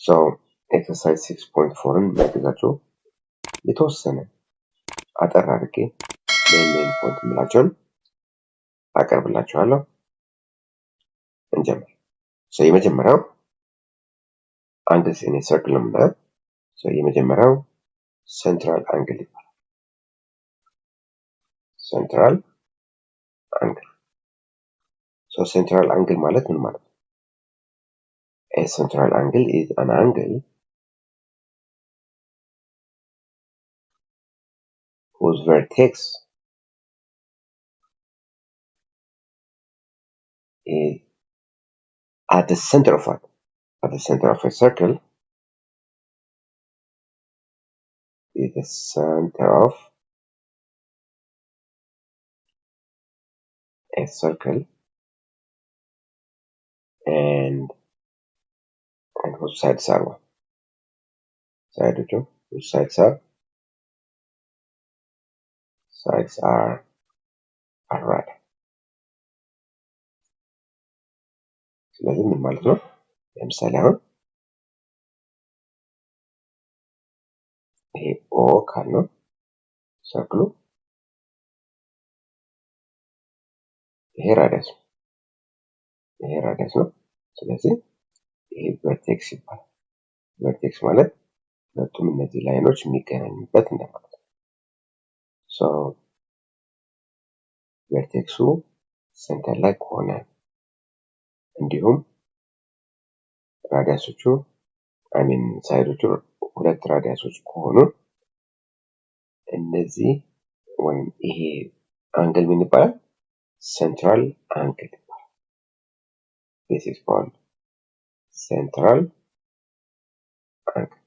So exercise 6.4ን መግዛቸው የተወሰነ አጠር አድርጌ ሜን ፖይንት ምላቸውን አቀርብላችኋለሁ። እንጀምር። So የመጀመሪያው angles in a circle ነው ማለት so የመጀመሪያው central angle ይባላል። central angle so central angle ማለት ምን ማለት ነው? A central angle is an angle whose vertex is at the center of what? At the center of a circle is the center of a circle and whose sides are what? Whose sides are right. ስለዚህ ምን ማለት ነው? ለምሳሌ አሁን ይሄ ኦ ካልነው ሰርክሉ ይሄ ራዲየስ ነው። ስለዚህ ይሄ ቨርቴክስ ይባላል። ቨርቴክስ ማለት ሁለቱም እነዚህ ላይኖች የሚገናኙበት እንደማለት ነው። ሶ ቨርቴክሱ ሴንተር ላይ ከሆነ እንዲሁም ራዲየሶቹ ሳይዶቹ ሁለት ራዲየሶች ከሆኑ እነዚህ ወይም ይሄ አንግል ምን ይባላል? central angle ይባላል። this is called central angle.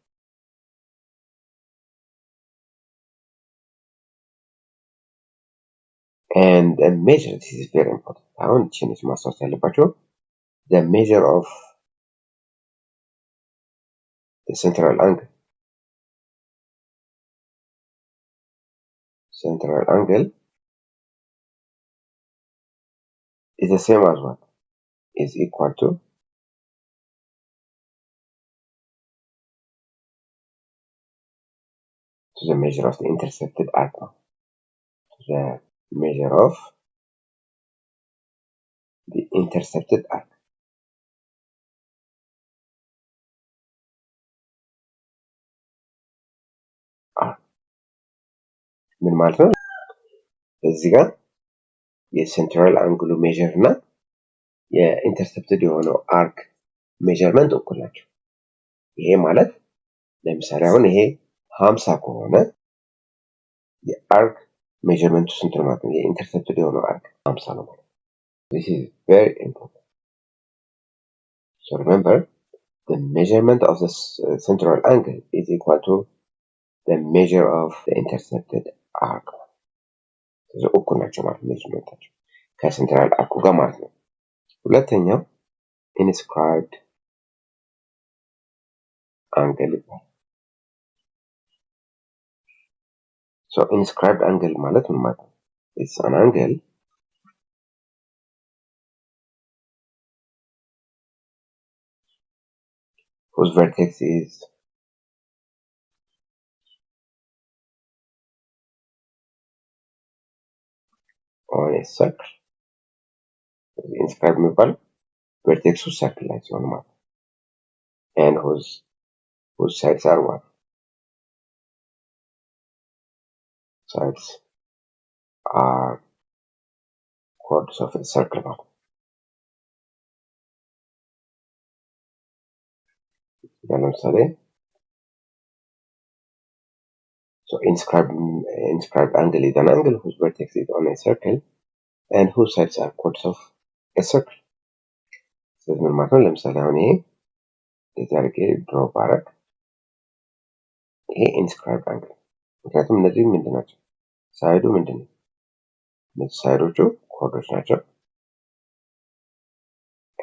And the measure, this is very important. አሁን ትንሽ ማስታወስ ያለባቸው the measure of the central angle is the same as what? Is equal to the measure of the intercepted arc. The measure of the intercepted arc. ምን ማለት ነው? እዚህ ጋር የሴንትራል አንግሉ ሜዠር እና የኢንተርሰፕትድ የሆነው አርክ ሜዠርመንት እኩል ናቸው። ይሄ ማለት ለምሳሌ አሁን ይሄ 50 ከሆነ የአርክ ሜዠርመንቱ ስንት ነው ማለት ነው? የኢንተርሰፕትድ የሆነው አርክ 50 ነው ማለት ነው። This is very important. So remember, the measurement of the central angle is equal to the measure of the intercepted arc. So እኩል ናቸው ማለት ሜዠርመንታቸው ከሴንትራል አርኩ ጋር ማለት ነው። ሁለተኛው inscribed angle ይባላል። So inscribed angle ማለት ምን ማለት ነው? It's an angle whose vertex is on a circle. Inscribed የሚባለው vertex circle ላይ ሲሆን ማለት ነው። And whose sides are what? Sides are chords of the circle ማለት ነው። ለምሳሌ so inscribed angle is an angle whose vertex is on a circle and whose sides are chords of a circle. ስለዚህ ምን ማለት ነው? ለምሳሌ አሁን ይሄ እንደዚህ አድርጌ ድሮ ባረግ ይሄ inscribed angle ምክንያቱም እነዚህ ምንድን ናቸው? ሳይዱ ምንድን ነው? እነዚህ ሳይዶቹ ኮርዶች ናቸው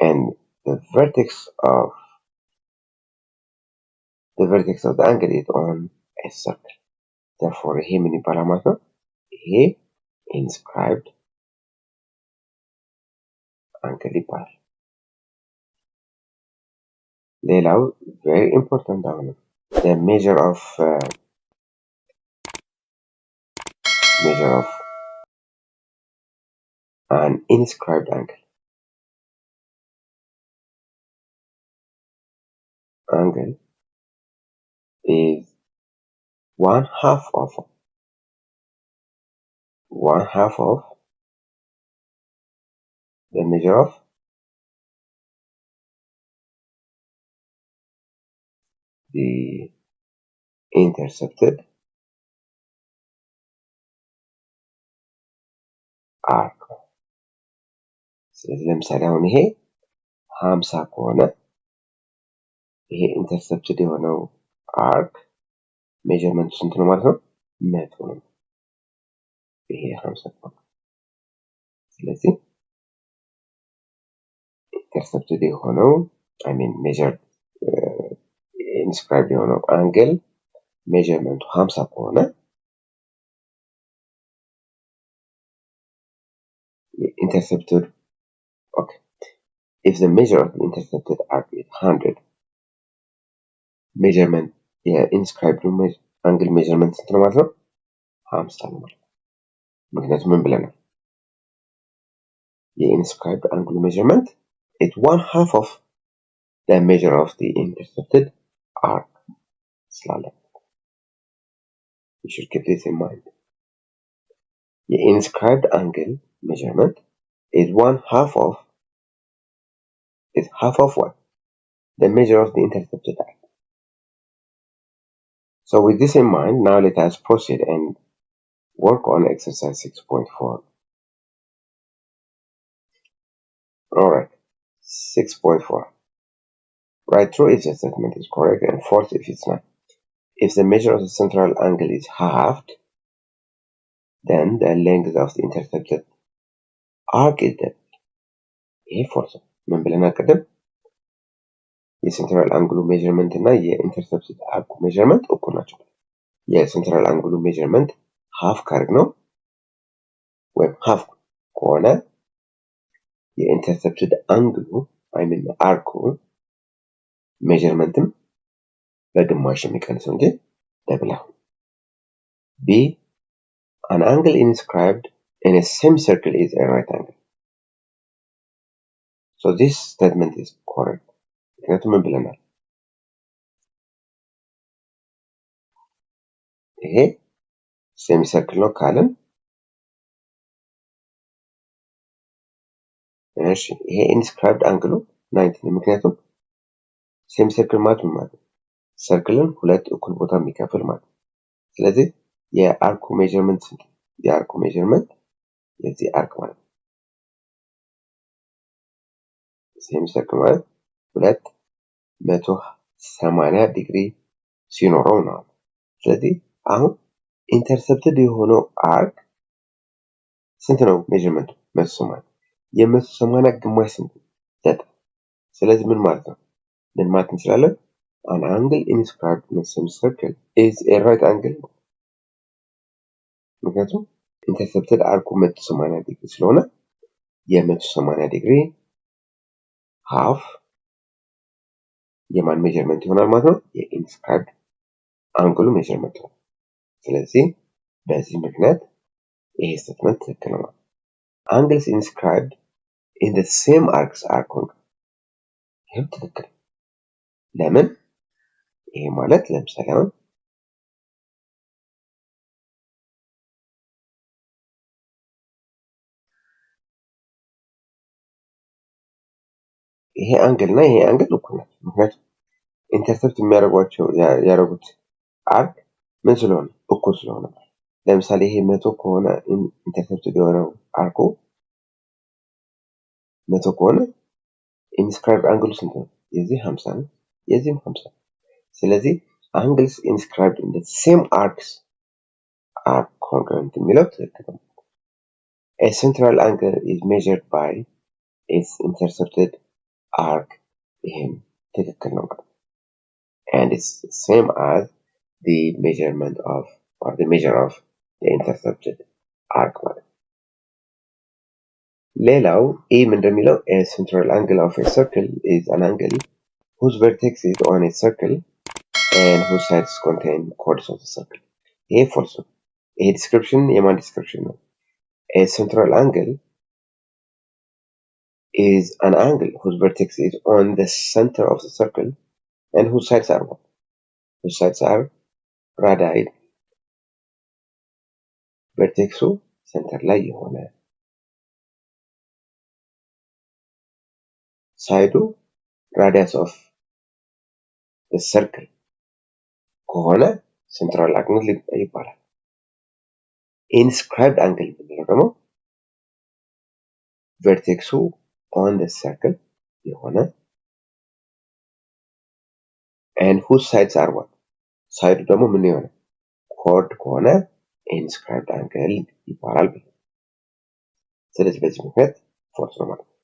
and the vertex of the angle is on a circle. Therefore ይሄ ምን ይባላል ማለት ነው? ይሄ inscribed angle ይባላል። ሌላው very important አሁን the measure of an inscribed angle is one half of the measure of the intercepted arc። ስለዚህ ለምሳሌ አሁን ይሄ 50 ከሆነ ይሄ ኢንተርሰፕትድ የሆነው አርክ ሜዠርመንቱ ስንት ነው ማለት ነው? 100 ነው። ይሄ 50 ነው። ስለዚህ ኢንተርሰፕትድ የሆነው measured inscribed የሆነው አንግል ሜዠርመንቱ 50 ከሆነ intercepted, okay, if the measure of the intercepted arc is 100, measurement inscribed angle measurement ስንት ነው ማለት ነው? 50 ነው ማለት ነው። ምክንያቱም ምን ብለናል? inscribed angle measurement is one half of the measure of the intercepted arc ስላለ you should keep this in mind. The inscribed angle measurement is half of what? The measure of the intercepted arc. So with this in mind, now let us proceed and work on exercise 6.4. Alright, 6.4. Write true if the statement is correct and false if it's not. If the measure of the central angle is halved, then the length of the intercepted arc is doubled. ይሄ ፎልስ ነው። ምን ብለናል ቀደም? የሴንትራል አንግሉ ሜዠርመንት እና የኢንተርሰፕትድ አርኩ ሜዠርመንት እኩል ናቸው። የሴንትራል አንግሉ ሜዠርመንት ሃፍ ካርግ ነው ወይም ሃፍ ከሆነ የኢንተርሰፕትድ አንግሉ አርኩ ሜዠርመንትም በግማሽ የሚቀንሰው እንጂ ደብል አይሆንም። B, an angle inscribed in a semicircle is a right angle. So this statement is correct. ምክንያቱም ምን ብለናል? ይሄ ሴሚሰርክል ነው ካልን እሺ ይሄ ኢንስክራይብድ አንግሉ 90 ነው። ምክንያቱም ሴሚሰርክል ማለት ምን ማለት ነው? ሰርክልን ሁለት እኩል ቦታ የሚከፍል ማለት ነው። ስለዚህ የአርኩ ሜዠርመንት ስንት? የአርኩ ሜዠርመንት የዚህ አርክ ማለት ነው ሴሚሰርክል ማለት 280 ዲግሪ ሲኖረው ነው። ስለዚህ አሁን ኢንተርሰፕትድ የሆነው አርክ ስንት ነው ሜዠርመንቱ? 180። የ180 ግማሽ ስንት? 9። ስለዚህ ምን ማለት ነው? ምን ማለት እንችላለን? an angle inscribed in a semicircle is a right angle. ምክንያቱም ኢንተርሰፕትድ አርኩ 180 ዲግሪ ስለሆነ የ180 ዲግሪ ሃፍ የማን ሜዠርመንት ይሆናል ማለት ነው? የኢንስክራይብድ አንግሉ ሜዠርመንት ነው። ስለዚህ በዚህ ምክንያት ይሄ ስቴትመንት ትክክል ነው። angles inscribed in the same arcs are congruent. ይሄም ትክክል። ለምን? ይሄ ማለት ለምሳሌ አሁን ይሄ አንግል እና ይሄ አንግል እኩል ናቸው። ምክንያቱም ኢንተርሰፕት ያደረጉት አርክ ምን ስለሆነ? እኩል ስለሆነ። ለምሳሌ ይሄ 100 ከሆነ ኢንተርሰፕትድ የሆነው አርኩ 100 ከሆነ ኢንስክራይብድ አንግሉ ስንት ነው? የዚህ 50 ነው፣ የዚህም 50 ነው። ስለዚህ angles inscribed in the same arcs are congruent የሚለው ትክክል ነው። A central angle is measured by its intercepted arc. ይሄም ትክክል ነው። And it's the same as the measurement of or the measure of the intercepted arc ማለት ነው። ሌላው ምንድን ነው የሚለው? A central angle of a circle is an angle whose vertex is on a circle and whose sides contain chords of the circle. ይሄ false ነው። ይሄ description የማን description ነው? A central angle is an angle whose vertex is on the center of the circle and whose sides are what? Whose sides are radii. vertexu center ላይ የሆነ ሳይዱ radius of the circle ከሆነ central angle ይባላል። inscribed angle ብንለው ደግሞ vertexu on the circle የሆነ and whose sides are what? ሳይዱ ደግሞ ምን የሆነ chord ከሆነ inscribed angle ይባላል። ስለዚህ በዚህ ምክንያት false ነው ማለት ነው።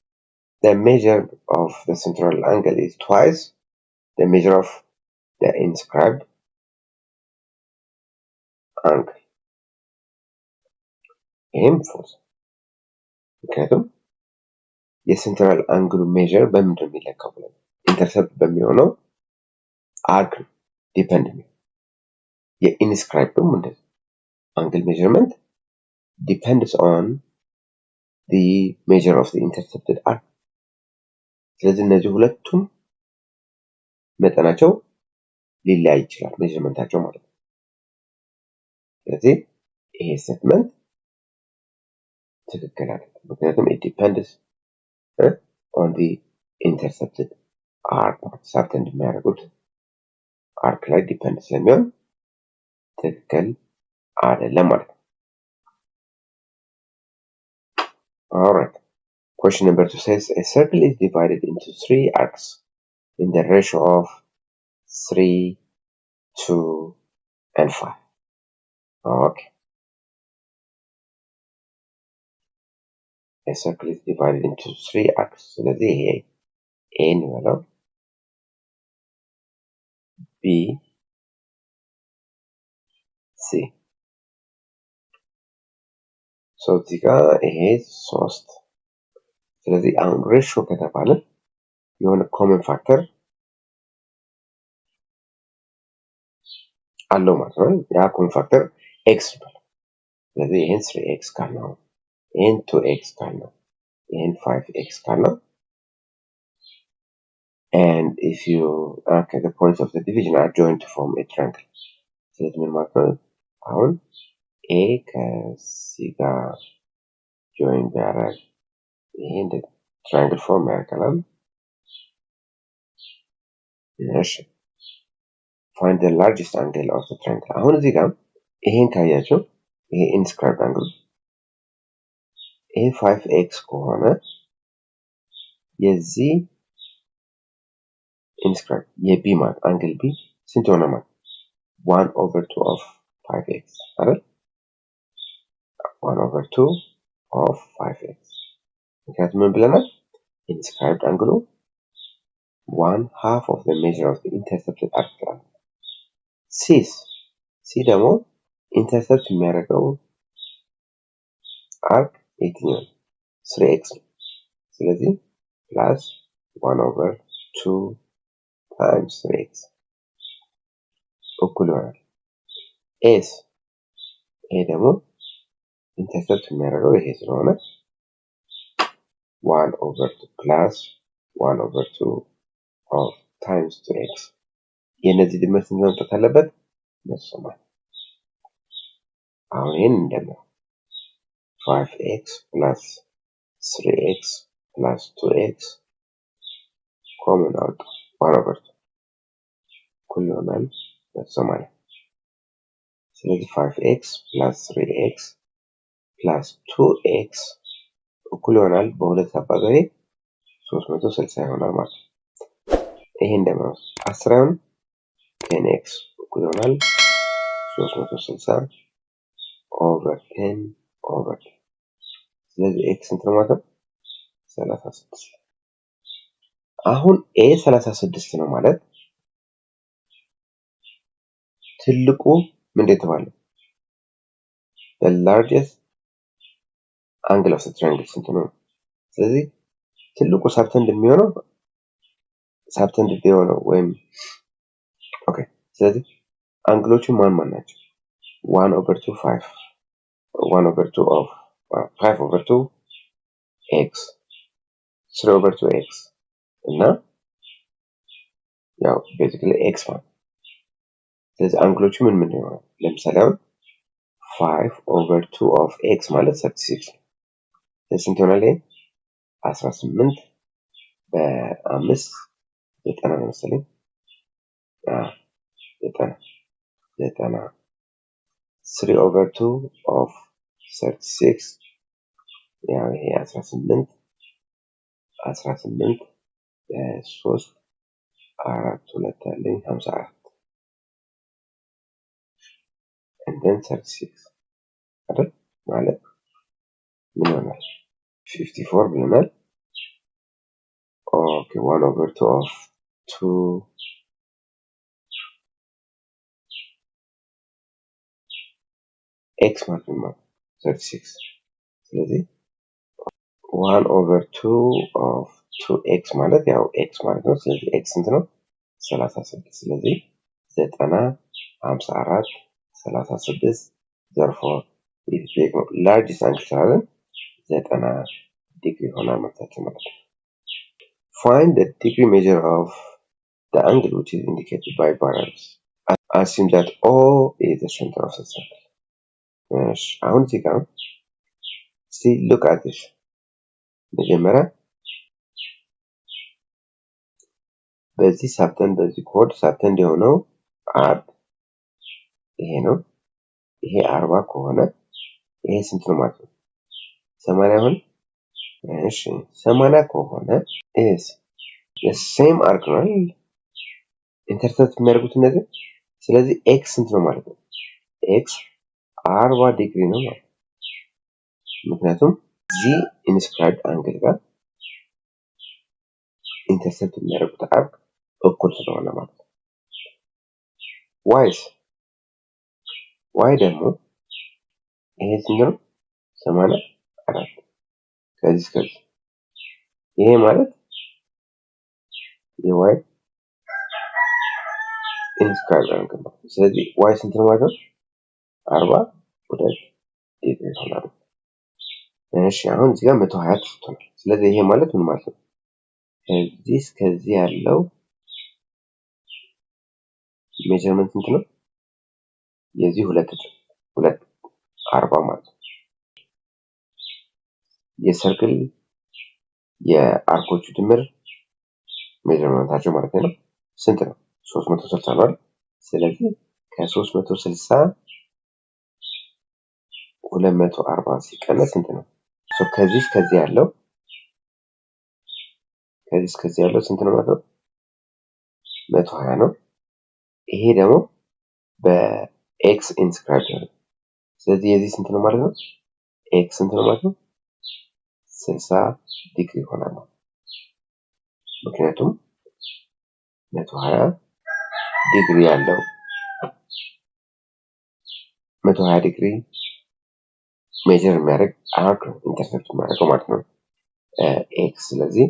The measure of the central angle is twice the measure of the inscribed angle. ይህም false ምክንያቱም የሴንትራል አንግሉ ሜዥር በምንድን ነው የሚለካው ብለን ኢንተርሰፕት በሚሆነው አርክ ዲፔንድ ነው። የኢንስክራይብ ደግሞ እንደዚህ አንግል ሜዥርመንት ዲፔንድስ ኦን the measure of the intercepted arc። ስለዚህ እነዚህ ሁለቱም መጠናቸው ሊለያይ ይችላል ሜዥርመንታቸው ማለት ነው። ስለዚህ ይሄ ስቴትመንት ትክክል አይደለም ምክንያቱም it depends on the intercepted arc ሳብተንድ የሚያደርጉት አርክ ላይ ዲፔንድ ስለሚሆን ትክክል አይደለም ማለት ነው። Alright. Question number 2 says a circle is divided into 3 arcs in the ratio of 3, 2, and 5. Okay. A circle is divided into 3 arcs. ስለዚህ ይሄ A እንበለው B C so እዚህ ጋር ይሄ 3 ስለዚህ አሁን ሬሽዮ ከተባለ የሆነ ኮመን ፋክተር አለው ማለት ነው። ያ ኮመን ፋክተር x ነው። ስለዚህ ይሄን 3x ካልነው ይሄን 2x ካልነው ይሄን 5x ካልነው and if you okay the points of the division are joined to form a triangle. ስለዚህ ምን ማለት ነው? አሁን a ከc ጋር join ቢያደርግ ይሄን triangle form ያደርጋል። እሺ find the largest angle of the triangle. አሁን እዚህ ጋር ይሄን ካያችሁ ይሄ inscribed angle ይሄ 5x ከሆነ የዚህ inscribed የb ማለት አንግል b ስንት ሆነ ማለት 1/2 of 5x አይደል 1/2 of 5x ምክንያቱም ምን ብለናል inscribed angle 1/2 of the measure of the intercepted arc c ደግሞ ኢንተርሰፕት የሚያደርገው አርክ የትኛው 3x ስለዚህ plus 1/2 times 3x እኩል ይሆናል s ይሄ ደግሞ ኢንተርሰፕት የሚያደርገው ይሄ ስለሆነ 1/2 plus 1/2 of times 2x የነዚህ ድምር ስንት መምጣት አለበት መስማት አሁን ይሄን እንደምር 5x plus 3x plus 2x common out 1/2 እኩል ይሆናል መስማት ስለዚህ 5x plus 3x plus 2x እኩል ይሆናል በሁለት አባዛይ 360 ይሆናል ማለት ነው። ይሄ እንደምር 10 10x እኩል ይሆናል 360 over 10 over 10 ስለዚህ x ስንት ነው ማለት ነው 36 አሁን a 36 ነው ማለት ትልቁ ምንድን ተባለ the largest angle of the triangle ስንት ነው ስለዚህ ትልቁ ሳብተንድ የሚሆነው ሳብተንድ የሆነው ወይም ኦኬ። ስለዚህ አንግሎቹ ማን ናቸው? 1/2 5 1/2 of 5/2 x 3/2 x እና ያው ቤዚክሊ x ማለት። ስለዚህ አንግሎቹ ምን ይሆናል? ለምሳሌ አሁን 5/2 of x ማለት 36 ነው። ስንት ይሆናል? 18 በ5 90 ነው መሰለኝ። 90 3/2 of 36 ያው ይሄ 18 3 4 2 አለኝ 54 and then 36 አይደል? ማለት ምን ይሆናል? 54 ብለናል። ኦኬ 1/2 of 2 x ማለት ነው 36 ስለዚህ 1/2 of 2x ማለት ያው x ማለት ነው። ስለዚህ x ስንት ነው? 36 ስለዚህ 90 54 36 therefore largest angle ስላለን 90 ዲግሪ ይሆናል ማለት ነው። Find the degree measure of the angle which is indicated by parallels. Assume that O is the center of the circle. አሁን እዚህ ጋር see look at this መጀመሪያ በዚህ ሳብተን በዚህ ኮድ ሳብተን የሆነው አርክ ይሄ ነው። ይሄ 40 ከሆነ ይሄ ስንት ነው ማለት ነው? 80 ይሆን? እሺ 80 ከሆነ is the same arc ነው ኢንተርሰፕት የሚያደርጉት እነዚህ። ስለዚህ x ስንት ነው ማለት ነው? x 40 ዲግሪ ነው ማለት ነው። ምክንያቱም እዚህ ኢንስክራይብድ አንግል ጋር ኢንተርሰፕት የሚያደርጉት አርክ እኩል ስለሆነ ማለት ነው። y ደግሞ ይሄ ስንት ነው? 84 ከዚህ እስከዚህ ይሄ ማለት የy ኢንስክራይብድ አንግል ነው። ስለዚህ y ስንት ነው ማለት ነው? 42 ዲግሪ ይሆናል። እሺ አሁን እዚህ ጋር 120 ተሰጥቷል። ስለዚህ ይሄ ማለት ምን ማለት ነው? ከዚህ እስከዚህ ያለው ሜጀርመንት ስንት ነው? የዚህ 40 ማለት ነው። የሰርክል የአርኮቹ ድምር ሜጀርመንታቸው ማለት ነው ስንት ነው? 360 ነው። ስለዚህ ከ360 240 ሲቀነስ ስንት ነው? ከዚህ እስከዚህ ያለው ስንት ነው ማለት ነው? 120 ነው። ይሄ ደግሞ በኤክስ ኢንስክራይብድ ነው። ስለዚህ የዚህ ስንት ነው ማለት ነው? ኤክስ ስንት ነው ማለት ነው? 60 ዲግሪ ይሆናል። ምክንያቱም 120 ዲግሪ ያለው 120 ዲግሪ ሜጀር የሚያደርግ አርክ ኢንተርሰፕት የሚያደርገው ማለት ነው ኤክስ። ስለዚህ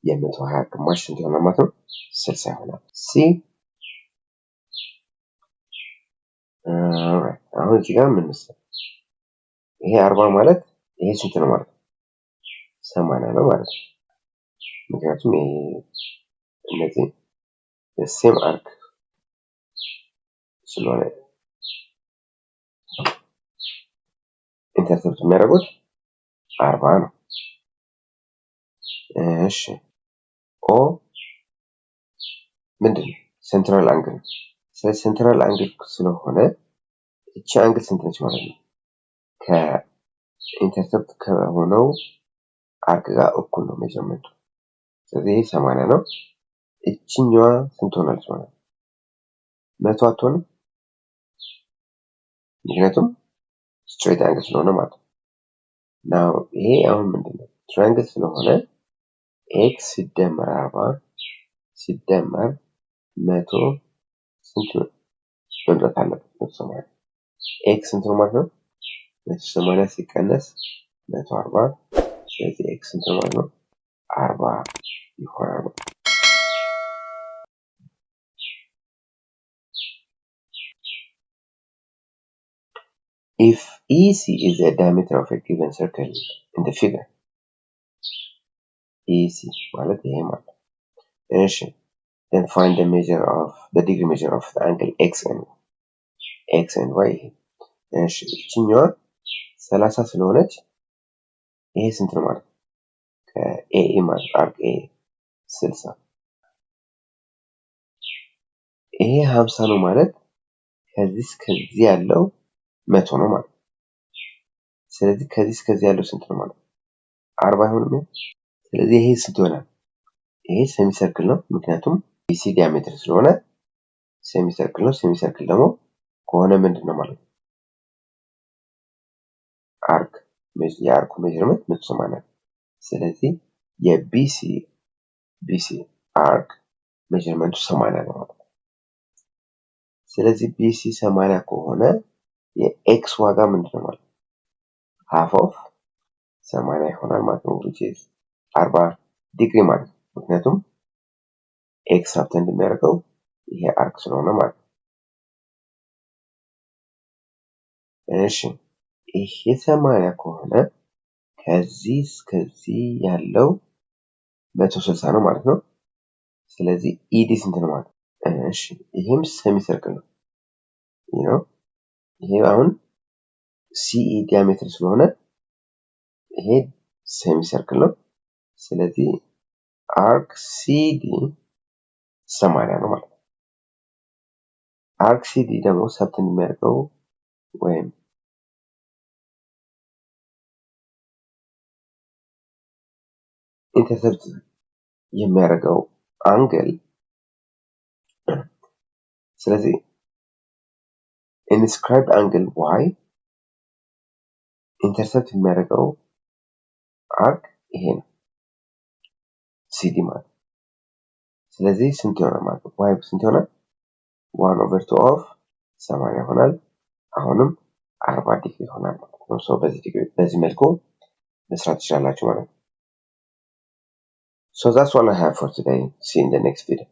የ120 ግማሽ ስንት ይሆናል ማለት ነው? 60 ይሆናል። ሲ አሁን እዚህ ጋር ምን መሰለህ ይሄ 40 ማለት ይሄ ስንት ነው ማለት ነው? 80 ነው ማለት ነው። ምክንያቱም ይሄ እነዚህ ሴም አርክ ስለሆነ ኢንተርሰፕት የሚያደርጉት 40 ነው። እሺ ኦ ምንድን ነው? ሴንትራል አንግል። ስለዚህ ሴንትራል አንግል ስለሆነ እቺ አንግል ስንት ነች ማለት ነው? ከኢንተርሰፕት ከሆነው አርክ ጋር እኩል ነው ሜጀርመንቱ። ስለዚህ 80 ነው። እቺኛዋ ስንት ሆናለች ማለት ነው? 100 አትሆንም? ምክንያቱም ስትሬት አንግል ስለሆነ ማለት ነው። ናው ይሄ አሁን ምንድነው? ትራያንግል ስለሆነ ኤክስ ሲደመር 40 ሲደመር 100 ስንት መምጣት አለበት? 180 ኤክስ ስንት ነው ማለት ነው? 180 ሲቀነስ 140 ስለዚህ ኤክስ ስንት ነው ማለት ነው? 40 ይሆናል። if EC is the diameter of a given circle in the figure, EC ማለት ይሄ ማለት እሺ then find the degree measure of the angle x and y እሺ እቺኛዋ 30 ስለሆነች ይሄ ስንት ነው ማለት ከኤ ማለት አርክ ኤ 60 ይሄ 50 ነው ማለት ከዚህ እስከዚህ ያለው 100 ነው ማለት ስለዚህ ከዚህ እስከዚህ ያለው ስንት ነው ማለት 40 አይሆንም ስለዚህ ይሄ ስንት ይሆናል ይሄ ሴሚ ሰርክል ነው ምክንያቱም BC ዲያሜትር ስለሆነ ሴሚ ሰርክል ነው ሴሚ ሰርክል ደግሞ ከሆነ ምንድነው ማለት አርክ የአርኩ ሜዠርመንት 180 ስለዚህ የBC አርክ ሜዠርመንቱ 80 ነው ማለት ስለዚህ BC 80 ከሆነ የኤክስ ዋጋ ምንድነው ማለት half of 80 ይሆናል ማለት ነው which is 40 ዲግሪ ማለት ምክንያቱም ኤክስ ሀብተን እንደሚያደርገው ይሄ አርክ ስለሆነ ማለት እሺ ይሄ 80 ከሆነ ከዚህ እስከዚህ ያለው 160 ነው ማለት ነው ስለዚህ ED ስንት ነው ማለት እሺ ይሄም ሴሚ ሰርክል ነው ይሄ አሁን CE ዲያሜትር ስለሆነ ይሄ ሴሚ ሰርክል ነው ስለዚህ አርክ CD 80 ነው ማለት አርክ CD ደግሞ ሰብተን የሚያደርገው ወይም ኢንተርሰፕት የሚያደርገው አንግል ስለዚህ inscribed angle y ኢንተርሰፕት የሚያደርገው አርክ ይሄ ነው CD ማለት ስለዚህ ስንት ይሆናል ማለት ነው y ስንት ይሆናል 1/2 of 80 ይሆናል አሁንም 40 ዲግሪ ይሆናል ማለት ነው ሶ በዚህ መልኩ መስራት ይችላልላችሁ ማለት ነው so that's all I have for today see you in the next video